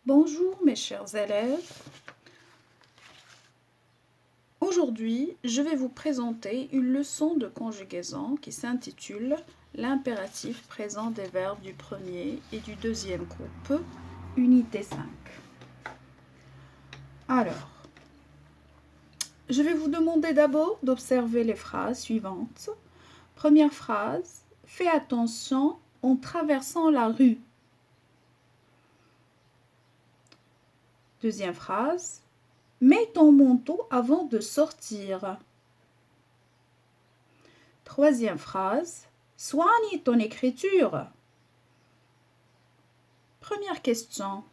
Bonjour mes chers élèves. Aujourd'hui, je vais vous présenter une leçon de conjugaison qui s'intitule l'impératif présent des verbes du premier et du deuxième groupe, unité 5. Alors, je vais vous demander d'abord d'observer les phrases suivantes. Première phrase, fais attention en traversant la rue. Deuxième phrase, mets ton manteau avant de sortir. Troisième phrase, soigne ton écriture. Première question,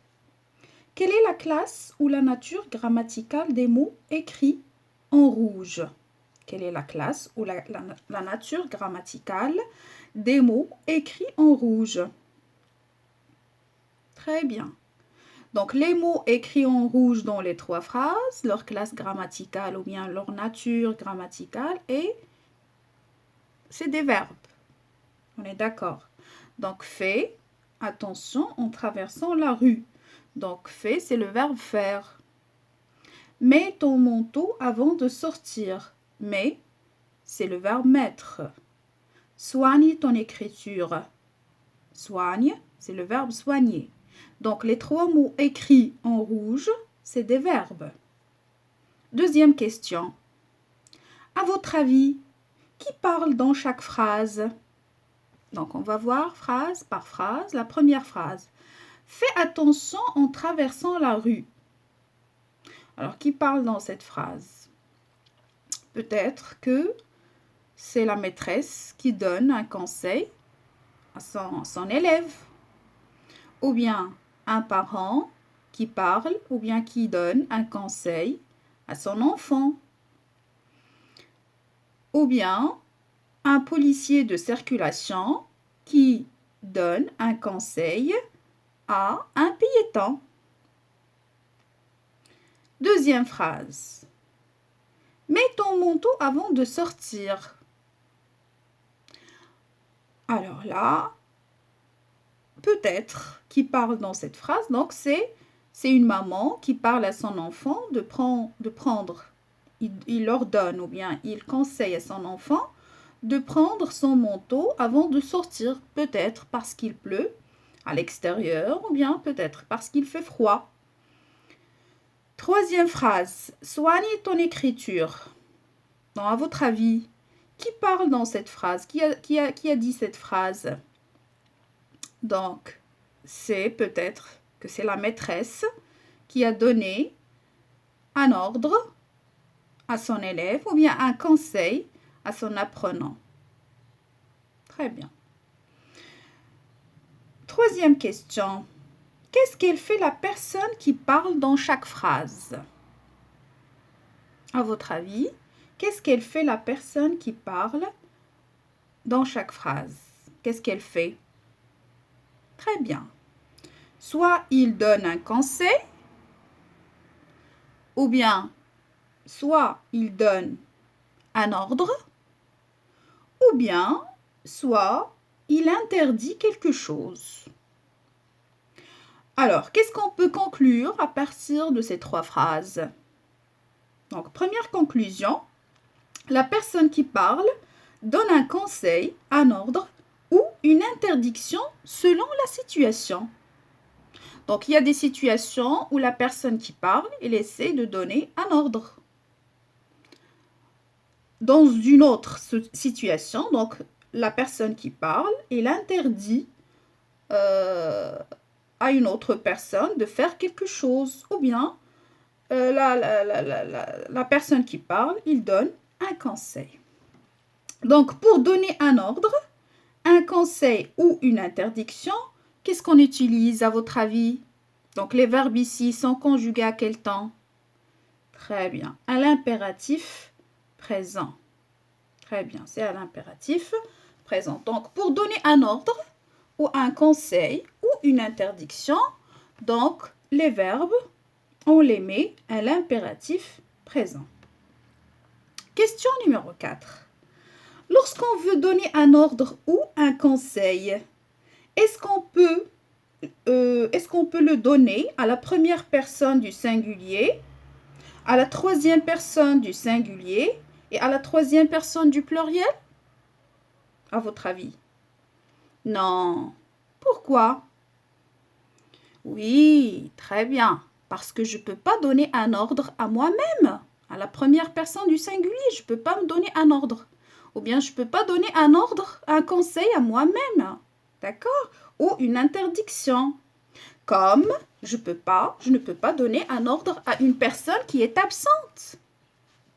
quelle est la classe ou la nature grammaticale des mots écrits en rouge? Quelle est la classe ou la nature grammaticale des mots écrits en rouge? Très bien. Donc, les mots écrits en rouge dans les trois phrases, leur classe grammaticale ou bien leur nature grammaticale, et c'est des verbes. On est d'accord. Donc, fais attention en traversant la rue. Donc, fais, c'est le verbe faire. Mets ton manteau avant de sortir. Mets, c'est le verbe mettre. Soigne ton écriture. Soigne, c'est le verbe soigner. Donc, les trois mots écrits en rouge, c'est des verbes. Deuxième question. À votre avis, qui parle dans chaque phrase? Donc, on va voir phrase par phrase. La première phrase. Fais attention en traversant la rue. Alors, qui parle dans cette phrase? Peut-être que c'est la maîtresse qui donne un conseil à son élève. Ou bien un parent qui parle ou bien qui donne un conseil à son enfant. Ou bien un policier de circulation qui donne un conseil à un piéton. Deuxième phrase. Mets ton manteau avant de sortir. Alors là, peut-être qui parle dans cette phrase, donc c'est une maman qui parle à son enfant de prendre, il ordonne ou bien il conseille à son enfant de prendre son manteau avant de sortir, peut-être parce qu'il pleut à l'extérieur ou bien peut-être parce qu'il fait froid. Troisième phrase, soigne ton écriture. Donc, à votre avis, qui parle dans cette phrase? Qui a dit cette phrase? Donc, c'est peut-être que c'est la maîtresse qui a donné un ordre à son élève ou bien un conseil à son apprenant. Très bien. Troisième question. Qu'est-ce qu'elle fait la personne qui parle dans chaque phrase? À votre avis, qu'est-ce qu'elle fait la personne qui parle dans chaque phrase? Qu'est-ce qu'elle fait? Très bien. Soit il donne un conseil, ou bien soit il donne un ordre, ou bien soit il interdit quelque chose. Alors, qu'est-ce qu'on peut conclure à partir de ces trois phrases? Donc, première conclusion, la personne qui parle donne un conseil, un ordre ou une interdiction selon la situation. Donc, il y a des situations où la personne qui parle, elle essaie de donner un ordre. Dans une autre situation, donc, la personne qui parle, elle interdit à une autre personne de faire quelque chose. Ou bien, la personne qui parle, il donne un conseil. Donc, pour donner un ordre, un conseil ou une interdiction, qu'est-ce qu'on utilise à votre avis? Donc, les verbes ici sont conjugués à quel temps? Très bien, à l'impératif présent. Très bien, c'est à l'impératif présent. Donc, pour donner un ordre ou un conseil ou une interdiction, donc, les verbes, on les met à l'impératif présent. Question numéro 4. Lorsqu'on veut donner un ordre ou un conseil, est-ce qu'on peut est-ce qu'on peut le donner à la première personne du singulier, à la troisième personne du singulier et à la troisième personne du pluriel? À votre avis? Non. Pourquoi? Oui, très bien. Parce que je ne peux pas donner un ordre à moi-même. À la première personne du singulier, je ne peux pas me donner un ordre. Ou bien je ne peux pas donner un ordre, un conseil à moi-même. D'accord? Ou une interdiction. Comme je ne peux pas donner un ordre à une personne qui est absente.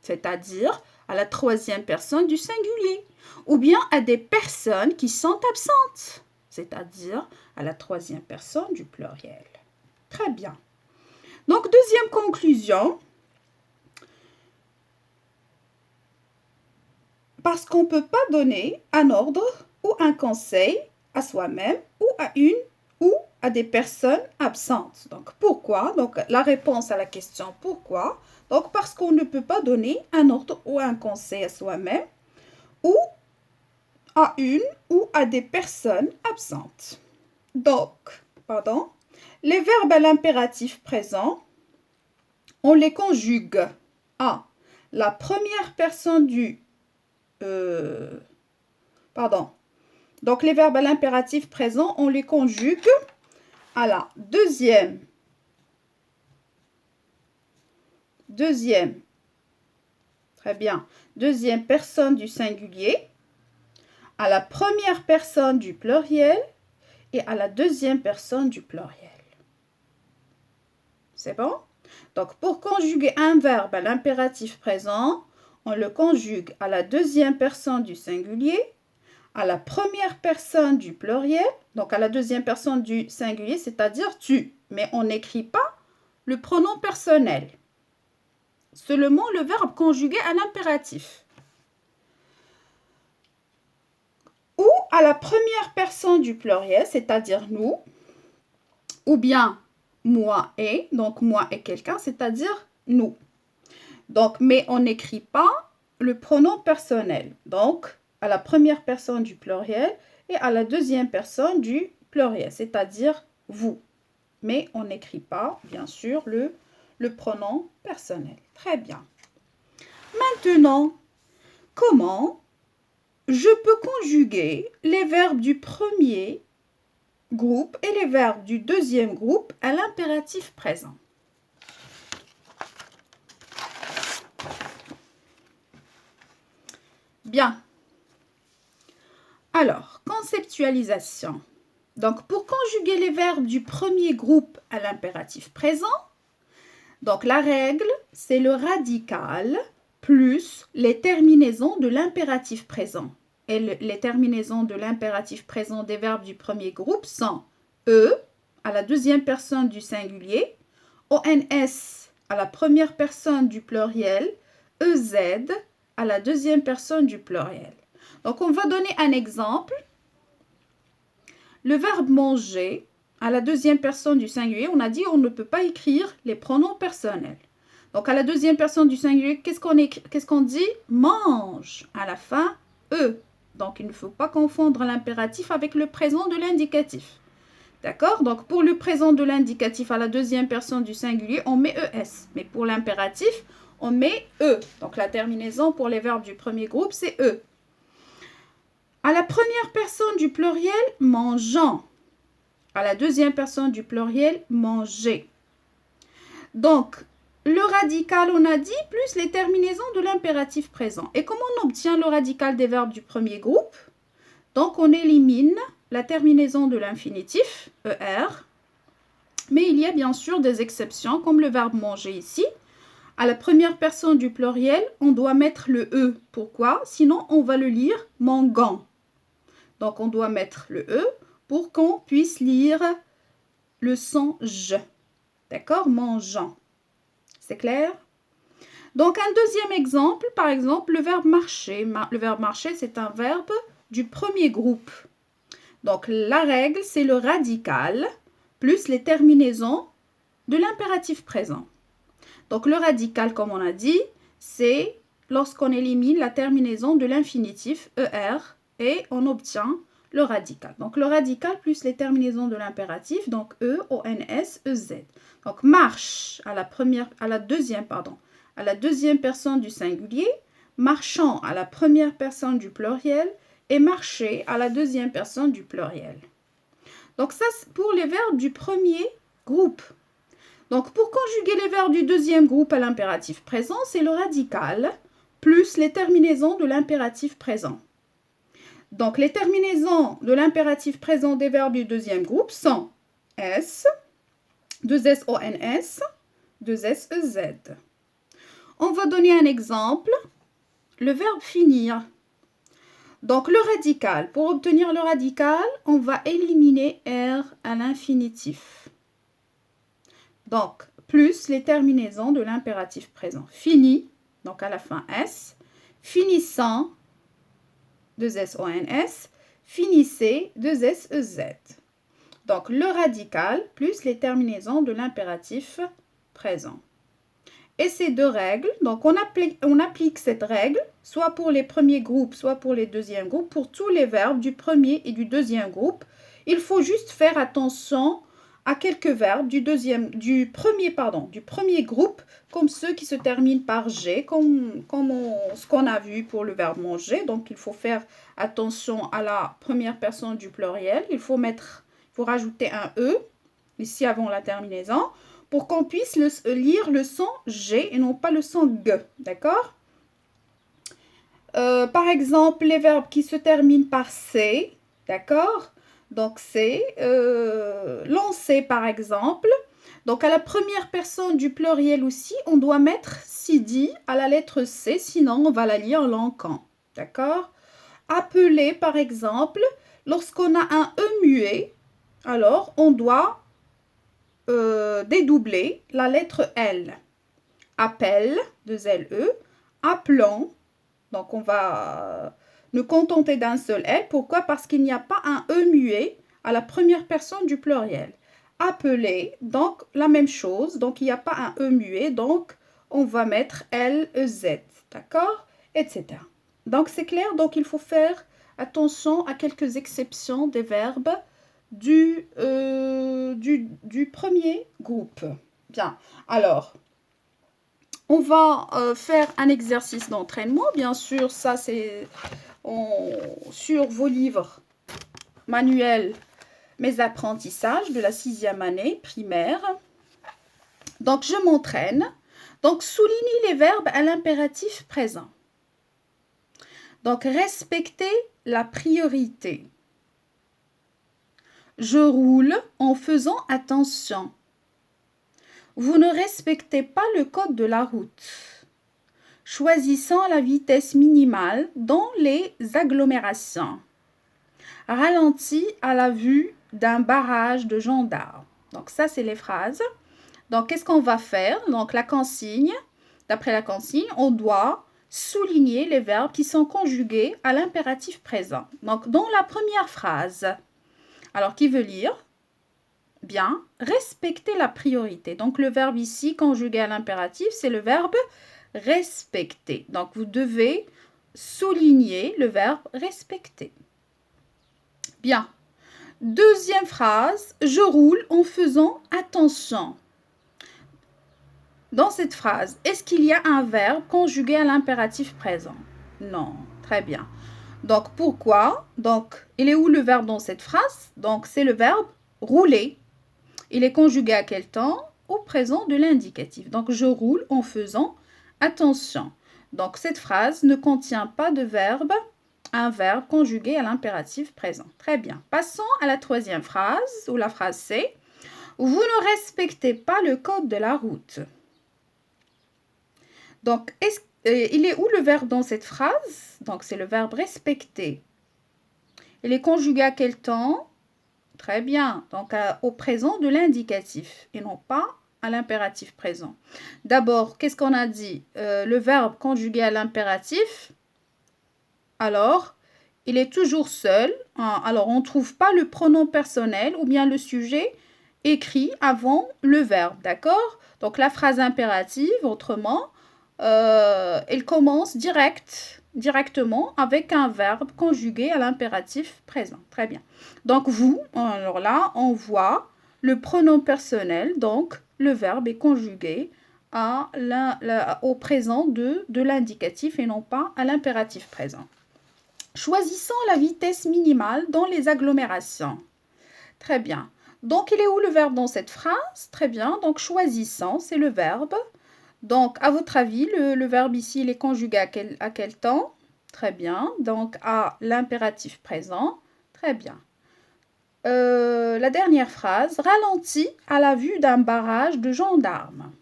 C'est-à-dire à la troisième personne du singulier. Ou bien à des personnes qui sont absentes. C'est-à-dire à la troisième personne du pluriel. Très bien. Donc, deuxième conclusion. Parce qu'on ne peut pas donner un ordre ou un conseil à soi-même ou à une ou à des personnes absentes. Donc, pourquoi? Donc, la réponse à la question pourquoi? Donc, parce qu'on ne peut pas donner un ordre ou un conseil à soi-même ou à une ou à des personnes absentes. Donc, les verbes à l'impératif présent, on les conjugue à la première personne du... Donc, les verbes à l'impératif présent, on les conjugue à la deuxième, très bien, deuxième personne du singulier, à la première personne du pluriel et à la deuxième personne du pluriel. C'est bon? Donc, pour conjuguer un verbe à l'impératif présent, on le conjugue à la deuxième personne du singulier, à la première personne du pluriel, donc à la deuxième personne du singulier, c'est-à-dire tu. Mais on n'écrit pas le pronom personnel. Seulement le verbe conjugué à l'impératif. Ou à la première personne du pluriel, c'est-à-dire nous, ou bien moi et, donc moi et quelqu'un, c'est-à-dire nous. Donc, mais on n'écrit pas le pronom personnel. Donc, à la première personne du pluriel et à la deuxième personne du pluriel, c'est-à-dire vous. Mais on n'écrit pas, bien sûr, le pronom personnel. Très bien. Maintenant, comment je peux conjuguer les verbes du premier groupe et les verbes du deuxième groupe à l'impératif présent? Bien. Alors, conceptualisation. Donc, pour conjuguer les verbes du premier groupe à l'impératif présent, donc la règle, c'est le radical plus les terminaisons de l'impératif présent. Et les terminaisons de l'impératif présent des verbes du premier groupe sont E à la deuxième personne du singulier, ONS à la première personne du pluriel, EZ à la deuxième personne du pluriel. Donc, on va donner un exemple. Le verbe manger, à la deuxième personne du singulier, on a dit on ne peut pas écrire les pronoms personnels. Donc, à la deuxième personne du singulier, qu'est-ce qu'on dit? Mange. À la fin, E. Donc, il ne faut pas confondre l'impératif avec le présent de l'indicatif. D'accord? Donc, pour le présent de l'indicatif à la deuxième personne du singulier, on met ES. Mais pour l'impératif, on met E. Donc, la terminaison pour les verbes du premier groupe, c'est E. À la première personne du pluriel, mangeant. À la deuxième personne du pluriel, manger. Donc, le radical, on a dit, plus les terminaisons de l'impératif présent. Et comment on obtient le radical des verbes du premier groupe? Donc, on élimine la terminaison de l'infinitif, ER. Mais il y a bien sûr des exceptions, comme le verbe manger ici. À la première personne du pluriel, on doit mettre le E. Pourquoi? Sinon, on va le lire mangeant. Donc, on doit mettre le E pour qu'on puisse lire le son J. D'accord? Mangeant. C'est clair? Donc, un deuxième exemple, par exemple, le verbe marcher. Le verbe marcher, c'est un verbe du premier groupe. Donc, la règle, c'est le radical plus les terminaisons de l'impératif présent. Donc, le radical, comme on a dit, c'est lorsqu'on élimine la terminaison de l'infinitif ER et on obtient le radical. Donc, le radical plus les terminaisons de l'impératif, donc E, O-N-S, E-Z. Donc, marche à la deuxième personne du singulier, marchant à la première personne du pluriel et marcher à la deuxième personne du pluriel. Donc, ça, c'est pour les verbes du premier groupe. Donc, pour conjuguer les verbes du deuxième groupe à l'impératif présent, c'est le radical plus les terminaisons de l'impératif présent. Donc, les terminaisons de l'impératif présent des verbes du deuxième groupe sont S, 2S-O-N-S, 2S-E-Z. On va donner un exemple, le verbe finir. Donc, le radical. Pour obtenir le radical, on va éliminer R à l'infinitif. Donc, plus les terminaisons de l'impératif présent. Fini, donc à la fin S. Finissant, 2S-O-N-S. Finissez, 2S-E-Z. Donc, le radical plus les terminaisons de l'impératif présent. Et ces deux règles, donc on applique cette règle, soit pour les premiers groupes, soit pour les deuxièmes groupes, pour tous les verbes du premier et du deuxième groupe. Il faut juste faire attention à quelques verbes du premier groupe, comme ceux qui se terminent par G, ce qu'on a vu pour le verbe manger. Donc, il faut faire attention à la première personne du pluriel. Il faut rajouter un E, ici avant la terminaison, pour qu'on puisse lire le son G et non pas le son G, d'accord? Par exemple, les verbes qui se terminent par C, d'accord? Donc, c'est lancer, par exemple. Donc, à la première personne du pluriel aussi, on doit mettre Sidi à la lettre C, sinon on va la lire en lançant, d'accord? Appeler, par exemple, lorsqu'on a un E muet, alors on doit dédoubler la lettre L. Appel, 2 LE, appelant, donc on va nous contenter d'un seul L. Pourquoi? Parce qu'il n'y a pas un E muet à la première personne du pluriel. Appeler, donc la même chose, donc il n'y a pas un E muet, donc on va mettre L, E, Z, d'accord? Etc. Donc c'est clair, donc il faut faire attention à quelques exceptions des verbes du premier groupe. Bien, alors, on va faire un exercice d'entraînement. Bien sûr, ça c'est sur vos livres manuels, mes apprentissages de la 6e année primaire. Donc, je m'entraîne. Donc, soulignez les verbes à l'impératif présent. Donc, respectez la priorité. Je roule en faisant attention. Vous ne respectez pas le code de la route. Choisissant la vitesse minimale dans les agglomérations. Ralenti à la vue d'un barrage de gendarmes. Donc ça, c'est les phrases. Donc, qu'est-ce qu'on va faire? Donc, la consigne, d'après la consigne, on doit souligner les verbes qui sont conjugués à l'impératif présent. Donc, dans la première phrase, alors, qui veut lire? Bien, respecter la priorité. Donc, le verbe ici, conjugué à l'impératif, c'est le verbe respecter. Donc, vous devez souligner le verbe respecter. Bien. Deuxième phrase, je roule en faisant attention. Dans cette phrase, est-ce qu'il y a un verbe conjugué à l'impératif présent? Non, très bien. Donc, pourquoi? Donc, il est où le verbe dans cette phrase? Donc, c'est le verbe rouler. Il est conjugué à quel temps? Au présent de l'indicatif. Donc, je roule en faisant attention. Donc, cette phrase ne contient pas de verbe, un verbe conjugué à l'impératif présent. Très bien. Passons à la troisième phrase, ou la phrase C. Vous ne respectez pas le code de la route. Donc, il est où le verbe dans cette phrase? Donc, c'est le verbe respecter. Il est conjugué à quel temps? Très bien. Donc, au présent de l'indicatif et non pas à l'impératif présent. D'abord, qu'est-ce qu'on a dit? Le verbe conjugué à l'impératif, alors, il est toujours seul. Alors, on ne trouve pas le pronom personnel ou bien le sujet écrit avant le verbe, d'accord? Donc, la phrase impérative, autrement, elle commence direct directement avec un verbe conjugué à l'impératif présent. Très bien. Donc, vous, alors là, on voit le pronom personnel, donc le verbe est conjugué au présent de l'indicatif et non pas à l'impératif présent. Choisissons la vitesse minimale dans les agglomérations. Très bien. Donc, il est où le verbe dans cette phrase? Très bien. Donc, choisissons, c'est le verbe. Donc, à votre avis, le verbe ici, il est conjugué à quel temps? Très bien. Donc, à l'impératif présent. Très bien. La dernière phrase, ralentit à la vue d'un barrage de gendarmes.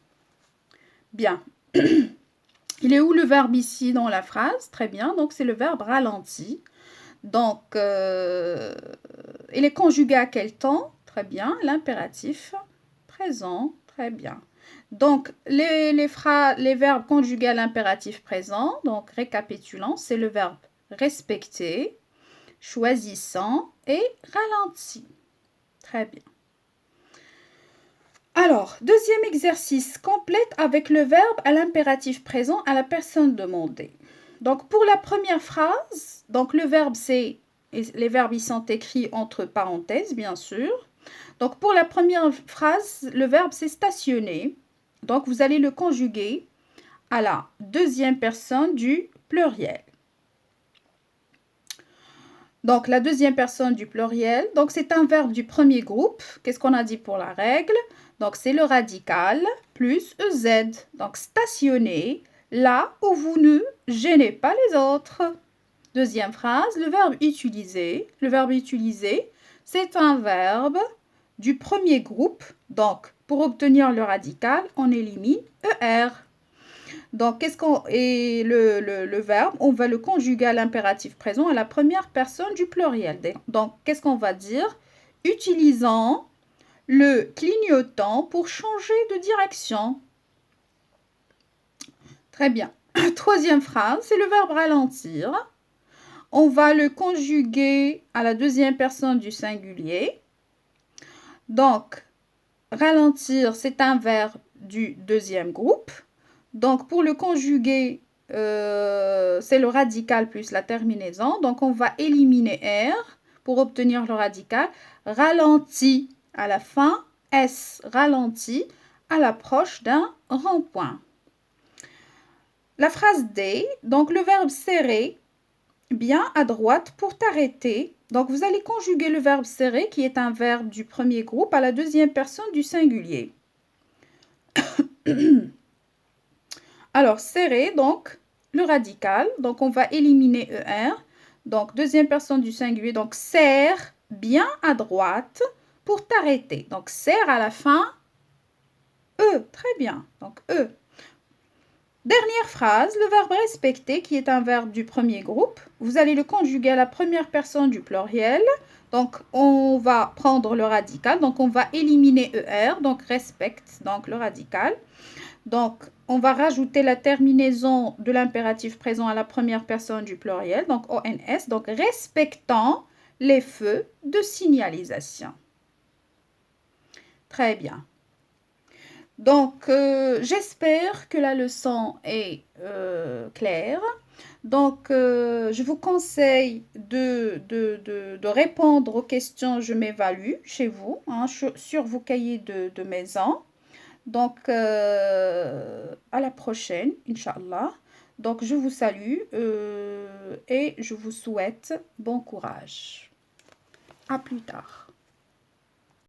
Bien. Il est où le verbe ici dans la phrase? Très bien. Donc, c'est le verbe ralentit. Donc, il est conjugué à quel temps? Très bien. L'impératif présent. Très bien. Donc, les verbes conjugués à l'impératif présent, donc récapitulons, c'est le verbe respecter, choisissant et ralenti. Très bien. Alors, deuxième exercice, complète avec le verbe à l'impératif présent à la personne demandée. Donc, pour la première phrase, donc le verbe c'est, les verbes ils sont écrits entre parenthèses, bien sûr. Donc, pour la première phrase, le verbe c'est stationner. Donc, vous allez le conjuguer à la deuxième personne du pluriel. Donc, la deuxième personne du pluriel, donc c'est un verbe du premier groupe. Qu'est-ce qu'on a dit pour la règle? Donc, c'est le radical plus EZ. Donc, stationner là où vous ne gênez pas les autres. Deuxième phrase, le verbe utiliser. Le verbe utiliser, c'est un verbe du premier groupe. Donc, pour obtenir le radical, on élimine ER. Donc, le verbe, on va le conjuguer à l'impératif présent à la première personne du pluriel. Donc, qu'est-ce qu'on va dire? Utilisant le clignotant pour changer de direction. Très bien. Troisième phrase, c'est le verbe ralentir. On va le conjuguer à la deuxième personne du singulier. Donc, ralentir, c'est un verbe du deuxième groupe. Donc, pour le conjuguer, c'est le radical plus la terminaison. Donc, on va éliminer R pour obtenir le radical. Ralenti à la fin, S ralenti à l'approche d'un rond-point. La phrase D, donc le verbe serrer, bien à droite pour t'arrêter. Donc, vous allez conjuguer le verbe serrer, qui est un verbe du premier groupe, à la deuxième personne du singulier. Alors, serrer, donc, le radical. Donc, on va éliminer ER. Donc, deuxième personne du singulier. Donc, serre bien à droite pour t'arrêter. Donc, serre à la fin. E, très bien. Donc, E. Dernière phrase, le verbe respecter, qui est un verbe du premier groupe. Vous allez le conjuguer à la première personne du pluriel. Donc, on va prendre le radical. Donc, on va éliminer ER. Donc, respecte, donc le radical. Donc, on va rajouter la terminaison de l'impératif présent à la première personne du pluriel. Donc, ONS. Donc, respectant les feux de signalisation. Très bien. Donc, j'espère que la leçon est claire. Donc, je vous conseille de répondre aux questions Je m'évalue chez vous, hein, sur vos cahiers de maison. Donc, à la prochaine, Inch'Allah. Donc, je vous salue et je vous souhaite bon courage. À plus tard.